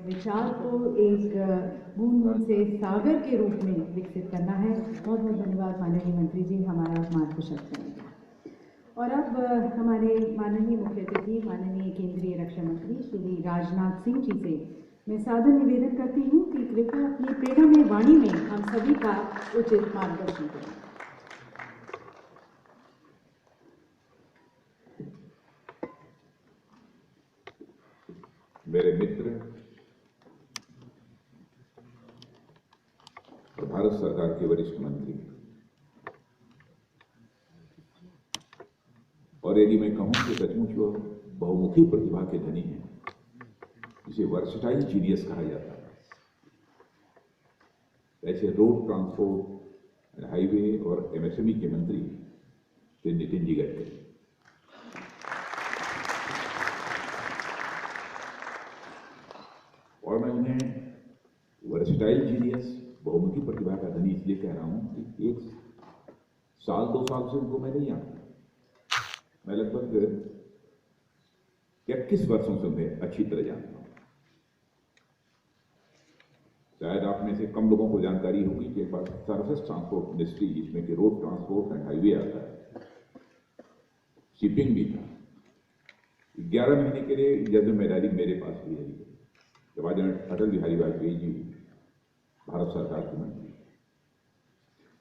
विचार को एक बूंद बूंद से सागर के रूप में विकसित करना है। बहुत बहुत धन्यवाद माननीय मंत्री जी, हमारा मार्गदर्शन करेंगे। और अब हमारे माननीय मुख्य अतिथि माननीय केंद्रीय रक्षा मंत्री श्री राजनाथ सिंह जी से मैं सादर निवेदन करती हूँ कि कृपया अपनी प्रेरणा में वाणी में हम सभी का उचित मार्गदर्शन करें। मेरे मित्र और भारत सरकार के वरिष्ठ मंत्री, और यदि मैं कहूं कि सचमुच वो बहुमुखी प्रतिभा के धनी हैं, जिसे वर्सटाइल जीनियस कहा जाता है, ऐसे रोड ट्रांसपोर्ट, हाईवे और एमएसएमई के मंत्री श्री नितिन जी गडकरी। और मैं उन्हें वर्सटाइल जीनियस, बहुमुखी प्रतिभा का धनी इसलिए कह रहा हूं कि 1 साल 2 साल से उनको मैं नहीं जानता। मैं लगभग 21 वर्षों से उन्हें अच्छी तरह जानता हूं। शायद आप में से कम लोगों को जानकारी होगी कि एक बार सरफेस ट्रांसपोर्ट मिनिस्ट्री, जिसमें कि रोड ट्रांसपोर्ट एंड हाईवे आता है, शिपिंग भी था, 11 महीने के लिए यह जिम्मेदारी मेरे पास भी रही। जब आज अटल बिहारी वाजपेयी जी भारत सरकार के मंत्री,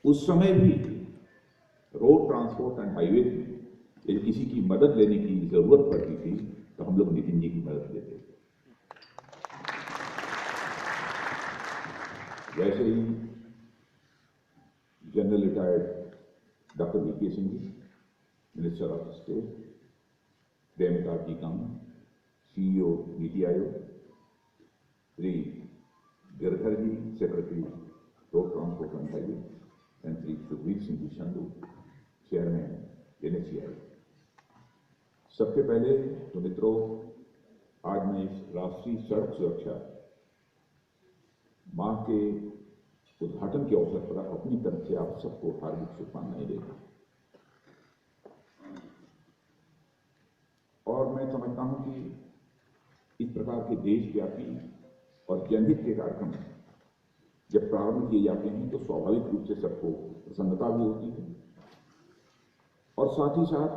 उस समय भी रोड ट्रांसपोर्ट एंड हाईवे में यदि किसी की मदद लेने की जरूरत पड़ती थी तो हम लोग नितिन जी की मदद लेते थे। वैसे ही general retired doctor VK Singh ji, minister of state, Premkant ji काम, CEO NITI Aayog, Shri Girdhar ji, secretary road transport and highway, and Shri Sukhbir Singh ji Sandhu, chairman NHAI. सबसे पहले तो मित्रों, आज मैं इस राष्ट्रीय सड़क सुरक्षा माह के उद्घाटन के अवसर पर अपनी तरफ से आप सबको हार्दिक शुभकामनाएं देता हूं। और मैं समझता हूं कि इस प्रकार के देशव्यापी और जनहित के कार्यक्रम जब प्रारंभ किए जाते हैं तो स्वाभाविक रूप से सबको प्रसन्नता भी होती है, और साथ ही साथ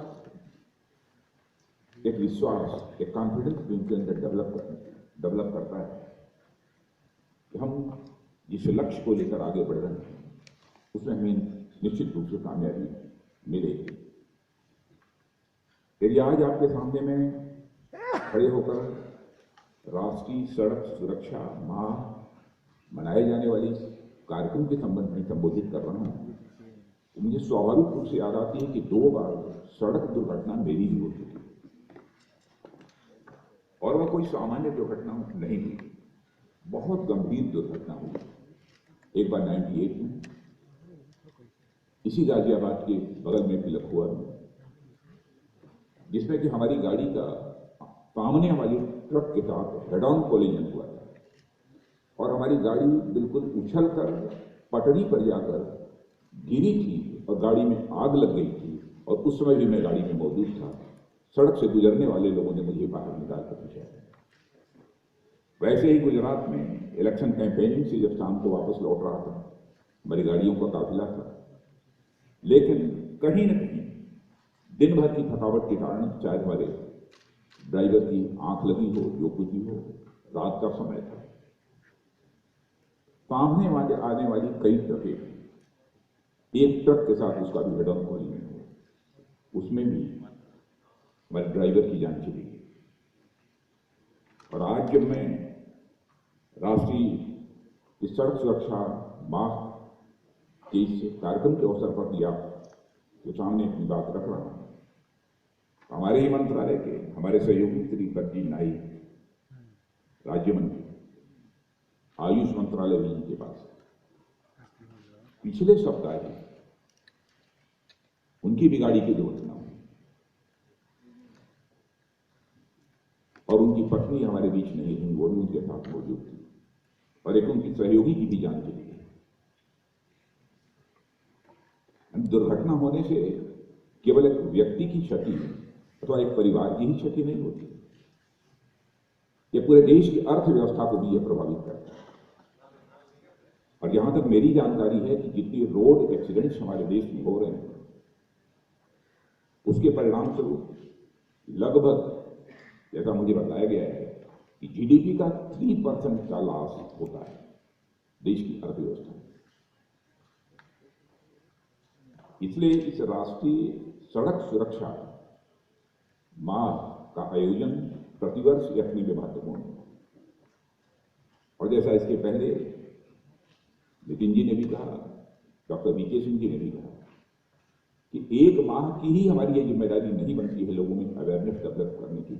एक विश्वास, एक कॉन्फिडेंस भी उनके अंदर डेवलप करता है कि हम जिस लक्ष्य को लेकर आगे बढ़ रहे हैं उसमें हमें निश्चित रूप से कामयाबी मिलेगी। यदि आज आपके सामने में खड़े होकर राष्ट्रीय सड़क सुरक्षा माह मनाए जाने वाले कार्यक्रम के संबंध में संबोधित कर रहा हूं, तो मुझे स्वाभाविक रूप से याद आती है कि 2 बार सड़क दुर्घटना मेरी भी हो चुकी, और वह कोई सामान्य दुर्घटना नहीं हुई, बहुत गंभीर दुर्घटना हुई। एक बार 98 में इसी गाजियाबाद के बगल में पिलखुआ में, जिसमें कि हमारी गाड़ी का सामने वाली ट्रक के साथ हेड ऑन कोलिजन हुआ था, और हमारी गाड़ी बिल्कुल उछलकर पटरी पर जाकर गिरी थी और गाड़ी में आग लग गई थी, और उस समय भी मैं गाड़ी में मौजूद था। सड़क से गुजरने वाले लोगों ने मुझे बाहर निकालकर पूछा। वैसे ही गुजरात में इलेक्शन कैंपेनिंग से जब शाम को वापस लौट रहा था, हमारी गाड़ियों का काफिला था, लेकिन कहीं न कहीं दिन भर की थकावट के कारण, चाहे हमारे ड्राइवर की आंख लगी हो, जो कुछ भी हो, रात का समय था, सामने वाले आने वाली कई ट्रकें, एक ट्रक के साथ उसका भी हेड ऑन कोलिजन हुआ, उसमें भी हमारे ड्राइवर की जान चली गई। और आज जब मैं राष्ट्रीय सड़क सुरक्षा माह के इस कार्यक्रम के अवसर पर भी आपके सामने अपनी बात रख रहा हूं, हमारे ही मंत्रालय के हमारे सहयोगी श्री प्रदीप नाइक, राज्य मंत्री आयुष मंत्रालय भी इनके पास है, पिछले सप्ताह ही उनकी भी गाड़ी की दुर्घटना हुई, और उनकी पत्नी हमारे बीच नहीं हुई, वो भी उनके साथ मौजूद थी, और एक उनकी सहयोगी की भी जान चली गई। दुर्घटना होने से केवल एक व्यक्ति की क्षति अथवा एक परिवार की ही क्षति नहीं होती, कि पूरे देश की अर्थव्यवस्था को भी यह प्रभावित करता है। और जहां तक मेरी जानकारी है कि जितने रोड एक्सीडेंट्स हमारे देश में हो रहे हैं, उसके परिणाम स्वरूप लगभग, जैसा मुझे बताया गया है, कि जीडीपी का 3% का लॉस होता है देश की अर्थव्यवस्था में। इसलिए इस राष्ट्रीय सड़क सुरक्षा माह का आयोजन प्रतिवर्ष यह अपने में महत्वपूर्ण है। और जैसा इसके पहले नितिन जी ने भी कहा, डॉक्टर वीके सिंह जी ने भी कहा कि एक माह की ही हमारी यह जिम्मेदारी नहीं बनती है लोगों में अवेयरनेस डेवलप करने की,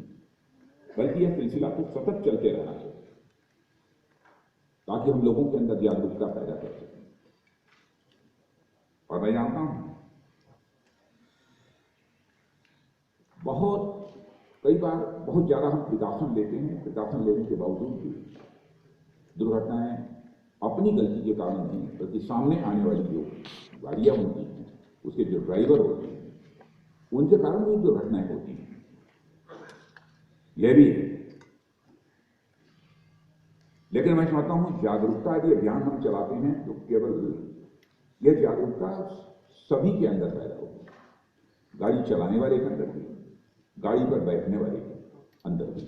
बल्कि यह सिलसिला तो सतत चलते रहना चाहिए ताकि हम लोगों के अंदर जागरूकता पैदा कर सकें। और मैं जानता हूं कई बार बहुत ज्यादा हम प्रिकॉशन लेते हैं, प्रिकॉशन लेने के बावजूद भी दुर्घटनाएं अपनी गलती के कारण नहीं, बल्कि सामने आने वाली जो गाड़ियां होती हैं, उसके जो ड्राइवर होते हैं, उनके कारण भी दुर्घटनाएं होती हैं। यह भी है। लेकिन मैं समझता हूं जागरूकता यदि अभियान हम चलाते हैं तो केवल यह जागरूकता सभी के अंदर पैदा होगी, गाड़ी चलाने वाले के अंदर भी, गाड़ी पर बैठने वाले के अंदर भी।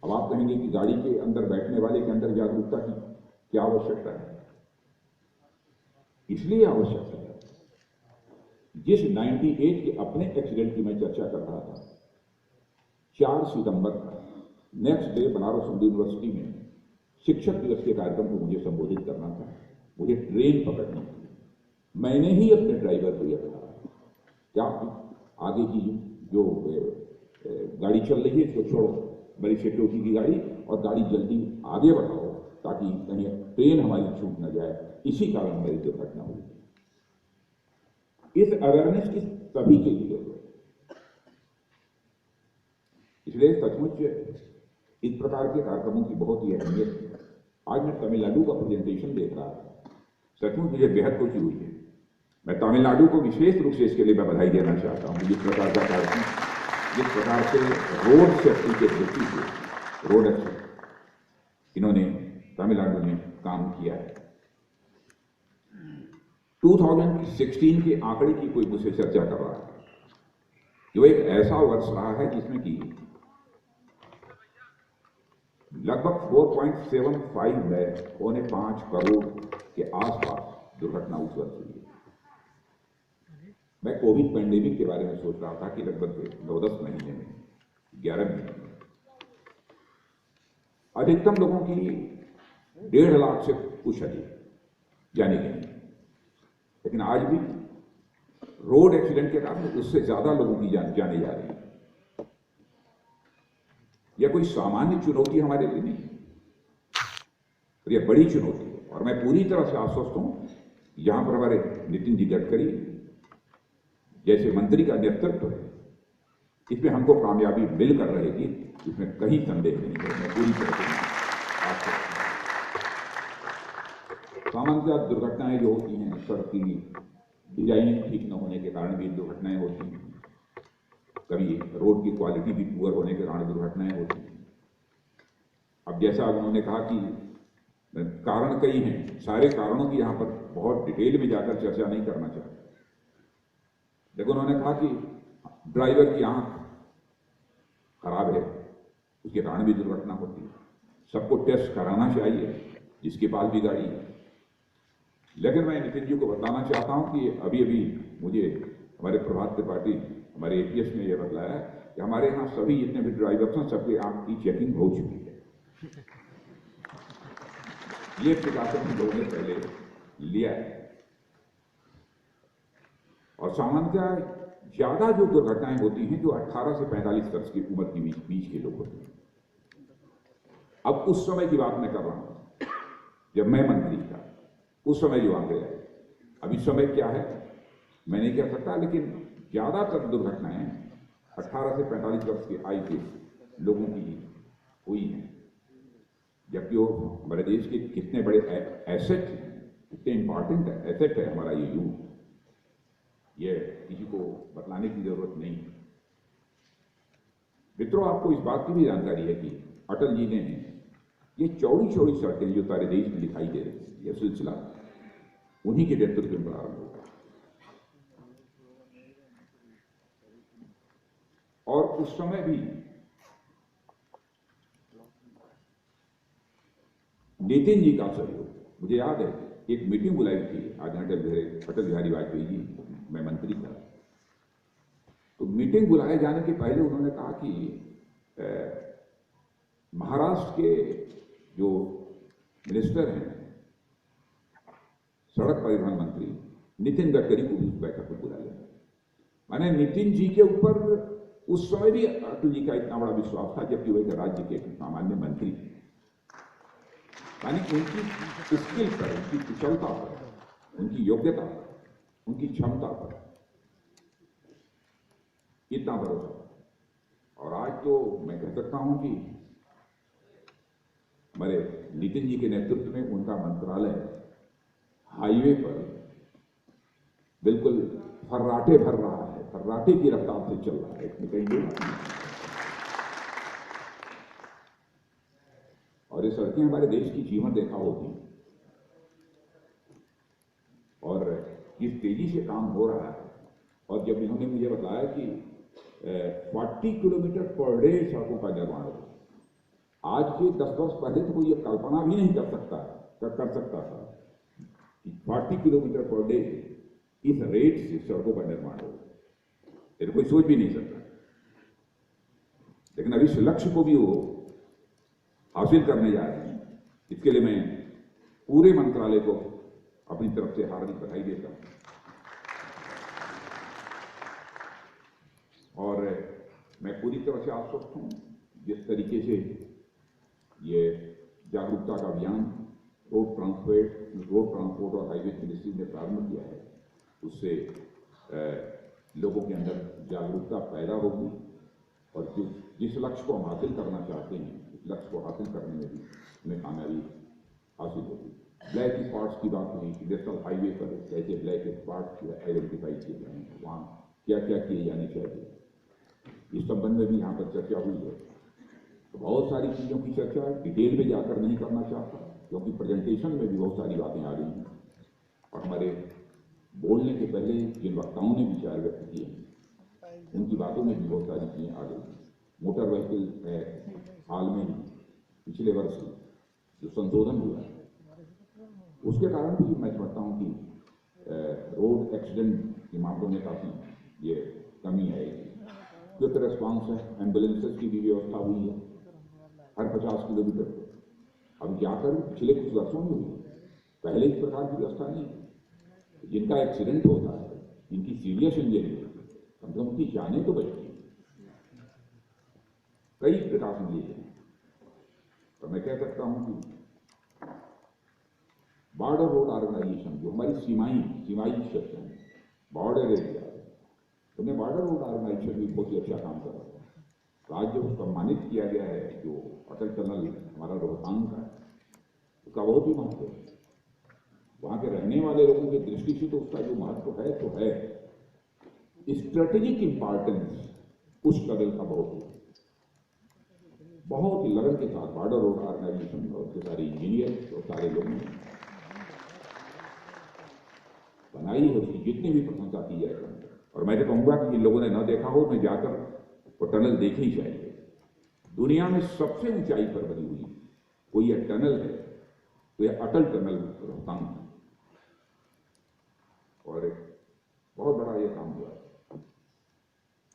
अब आप कहेंगे कि गाड़ी के अंदर बैठने वाले के अंदर जागरूकता की क्या आवश्यकता है? इसलिए आवश्यकता है, जिस 98 के अपने एक्सीडेंट की मैं चर्चा कर रहा था, 4 सितंबर next day Banaras Hindu University में शिक्षक दिवस के कार्यक्रम को मुझे संबोधित करना था, मुझे ट्रेन पकड़नी थी। मैंने ही अपने ड्राइवर को यह कहा कि आप आगे की जो गाड़ी चल रही है इसको छोड़ो, बड़ी सिक्योरिटी की गाड़ी, और गाड़ी जल्दी आगे बढ़ाओ ताकि कहीं ट्रेन हमारी छूट न जाए। इसी कारण हमारी दुर्घटना हुई। इस अवेयरनेस की सभी के लिए जरूरत है। इसलिए सचमुच इस प्रकार के कार्यक्रमों की बहुत ही अहमियत है। आज मैं तमिलनाडु का प्रेजेंटेशन देख रहा था, सचमुच मुझे बेहद खुशी हुई है। मैं तमिलनाडु को विशेष रूप से इसके लिए मैं बधाई देना चाहता हूं। जिस प्रकार का कार्यक्रम, जिस प्रकार से रोड सेफ्टी के दृष्टि से रोड एक्सीडेंट इन्होंने तमिलनाडु में काम किया है। 2016 के आंकड़े की कोई मुझसे चर्चा कर रहा है, जो एक ऐसा वर्ष रहा है जिसमें कि लगभग 4.75 लाख, 5 करोड़ के आसपास दुर्घटना उस वर्ष हुई है। मैं कोविड पैंडेमिक के बारे में सोच रहा था कि लगभग 9-10 महीने में, 11 महीने में अधिकतम लोगों की 1.5 लाख से कुछ अधिक जाने गए, लेकिन आज भी रोड एक्सीडेंट के कारण उससे ज्यादा लोगों की जाने जा रही है। यह कोई सामान्य चुनौती हमारे लिए नहीं, यह बड़ी चुनौती है। और मैं पूरी तरह से आश्वस्त हूं, यहां पर हमारे नितिन जी गडकरी जैसे मंत्री का नेतृत्व है, इसमें हमको कामयाबी मिलकर रहेगी, इसमें कहीं संदेह नहीं है। मैं पूरी तरह से आश्वस्त हूं। सामान्यतः दुर्घटनाएं जो होती हैं, सड़क की डिजाइनिंग ठीक न होने के कारण भी दुर्घटनाएं होती हैं, कभी रोड की क्वालिटी भी पुअर होने के कारण दुर्घटनाएं होती हैं। अब जैसा उन्होंने कहा कि कारण कई हैं, सारे कारणों की यहां पर बहुत डिटेल में जाकर चर्चा नहीं करना चाहता, लेकिन उन्होंने कहा कि ड्राइवर की आंख खराब है, उसके कारण भी दुर्घटना होती है। सबको टेस्ट कराना चाहिए जिसके पास भी गाड़ी है। लेकिन मैं नितिन जी को बताना चाहता हूं कि अभी अभी मुझे हमारे प्रभात त्रिपाठी, हमारे एटीएस ने यह बतलाया कि हमारे यहाँ सभी जितने भी ड्राइवर्स हैं, सबके आंख की चेकिंग हो चुकी है। ये प्रिकॉशन हम लोगों ने पहले लिया है। और सामान्यतः ज्यादा जो दुर्घटनाएं होती हैं, जो 18 से 45 वर्ष की उम्र के बीच के लोग होते हैं। अब उस समय की बात मैं कर रहा हूं जब मैं मंत्री था, उस समय जो आंकड़े आए। अब इस समय क्या है मैं नहीं कह सकता, लेकिन ज्यादातर दुर्घटनाएं 18 से 45 वर्ष की आयु के लोगों की हुई हैं। जबकि वो हमारे देश के कितने बड़े एसेट हैं, कितने इंपॉर्टेंट एसेट है हमारा ये यूथ, ये किसी को बतलाने की जरूरत नहीं है। मित्रों, आपको इस बात की भी जानकारी है कि अटल जी ने ये चौड़ी चौड़ी सड़कें जो सारे देश में दिखाई दे रही थी, यह सिलसिला उन्हीं के नेतृत्व में प्रारंभ हुआ। और उस समय भी नितिन जी का सहयोग, मुझे याद है एक मीटिंग बुलाई थी आज अटल बिहारी वाजपेयी जी, मैं मंत्री था, तो मीटिंग बुलाए जाने के पहले उन्होंने कहा कि महाराष्ट्र के जो मिनिस्टर हैं, सड़क परिवहन मंत्री नितिन गडकरी को भी उस बैठक में बुला लें। मैंने नितिन जी के ऊपर उस समय भी अटल जी का इतना बड़ा विश्वास था, जबकि वह राज्य के सामान्य मंत्री थे। यानी उनकी स्किल पर, उनकी कुशलता पर, उनकी योग्यता पर, उनकी क्षमता पर इतना भरोसा। और आज तो मैं कह सकता हूं कि हमारे नितिन जी के नेतृत्व में उनका मंत्रालय हाईवे पर बिल्कुल फर्राटे भर रहा है, फर्राटे की रफ्तार से चल रहा है, इसमें कहीं नहीं। और ये सड़कें हमारे देश की जीवन रेखा होती हैं, और किस तेजी से काम हो रहा है। और जब इन्होंने मुझे बताया कि 40 किलोमीटर पर डे सड़कों का निर्माण हो, आज से 10 वर्ष पहले तो कोई ये कल्पना भी नहीं कर सकता था कि 40 किलोमीटर पर डे इस रेट से सड़कों का निर्माण हो, ये कोई सोच भी नहीं सकता। लेकिन अभी इस लक्ष्य को भी वो हासिल करने जा रहे हैं। इसके लिए मैं पूरे मंत्रालय को अपनी तरफ से हार्दिक बधाई देता हूं। और मैं पूरी तरह से आश्वस्त हूं, जिस तरीके से ये जागरूकता का अभियान रोड ट्रांसपोर्ट और हाईवे मिनिस्ट्री ने प्रारंभ किया है, उससे लोगों के अंदर जागरूकता पैदा होगी और जिस लक्ष्य को हम हासिल करना चाहते हैं, उस लक्ष्य को हासिल करने में भी हमें कामयाबी हासिल होगी। ब्लैक स्पॉट्स की बात हुई कि नेशनल हाईवे पर कैसे ब्लैक स्पॉट्स आइडेंटिफाई किए जाएं, वहाँ क्या क्या किए जाने चाहिए, इस संबंध में भी यहाँ पर चर्चा हुई है। तो बहुत सारी चीज़ों की चर्चा डिटेल में जाकर नहीं करना चाहता, क्योंकि प्रेजेंटेशन में भी बहुत सारी बातें आ रही हैं और हमारे बोलने के पहले जिन वक्ताओं ने विचार व्यक्त किए हैं उनकी बातों में भी बहुत सारी चीज़ें आ गई। मोटर व्हीकल एक्ट हाल में ही पिछले वर्ष जो संशोधन हुआ है, उसके कारण भी मैं समझता हूँ कि रोड एक्सीडेंट के मामलों में काफ़ी ये कमी आएगी। क्विक रेस्पॉन्स है, एम्बुलेंसेज की भी व्यवस्था हुई है हर 50 किलोमीटर पर। अब जाकर पिछले कुछ वर्षों में हुई, पहले इस प्रकार की व्यवस्था नहीं थी। जिनका एक्सीडेंट होता है, जिनकी सीरियस इंजरी होती है, कम से कम उनकी जानें तो बचती है। कई प्रिकॉशन लिए हैं। तो मैं कह सकता हूं कि बॉर्डर रोड ऑर्गेनाइजेशन जो हमारी सीमाई क्षेत्र है, बॉर्डर एरिया, उन्हें बॉर्डर रोड ऑर्गेनाइजेशन भी बहुत ही अच्छा काम कर रहा है। राज्य को सम्मानित किया गया है, जो अटल टनल हमारा रोहतांग का है, उसका बहुत ही महत्व है। वहां के रहने वाले लोगों की दृष्टि से तो उसका जो महत्व है तो है, स्ट्रेटेजिक इंपॉर्टेंस उस टनल का बहुत ही लगन के साथ बॉर्डर रोड ऑर्गेनाइजेशन और उसके सारे इंजीनियर और सारे लोगों ने बनाई है, उसकी जितनी भी प्रशंसा की जाए। और मैं तो कहूंगा कि जिन लोगों ने न देखा हो, उन्हें जाकर वो टनल देखनी चाहिए। दुनिया में सबसे ऊंचाई पर बनी हुई कोई यह टनल है तो यह अटल टनल रोहतांग है, और एक बहुत बड़ा यह काम हुआ है।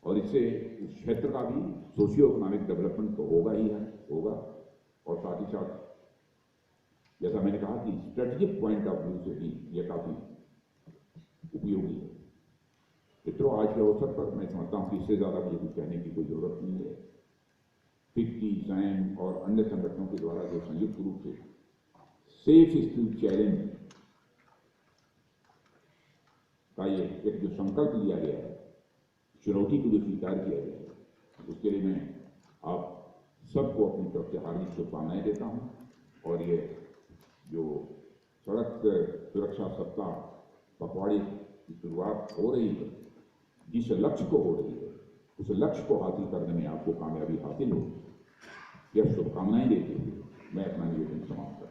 और इससे उस क्षेत्र का भी सोशियो इकोनॉमिक डेवलपमेंट तो होगा ही है, होगा, और साथ ही साथ जैसा मैंने कहा कि स्ट्रेटेजिक पॉइंट ऑफ व्यू से भी यह काफी उपयोगी है। मित्रों, आज के अवसर पर मैं समझता हूं कि इससे ज्यादा मुझे कुछ कहने की कोई जरूरत नहीं है। फिक्की, सैम और अन्य संगठनों के द्वारा जो संयुक्त रूप से सेफ स्ट्रीट चैलेंज का ये एक जो संकल्प लिया गया है, चुनौती को जो स्वीकार किया गया है, उसके लिए मैं आप सबको अपनी तरफ से हार्दिक शुभकामनाएं देता हूं। और ये जो सड़क सुरक्षा सप्ताह पखवाड़े की शुरुआत हो रही है, जिस लक्ष्य को हो रही है, उस लक्ष्य को हासिल करने में आपको कामयाबी हासिल हो, यह शुभकामनाएं देते हुए मैं अपना निवेदन समाप्त करता हूं।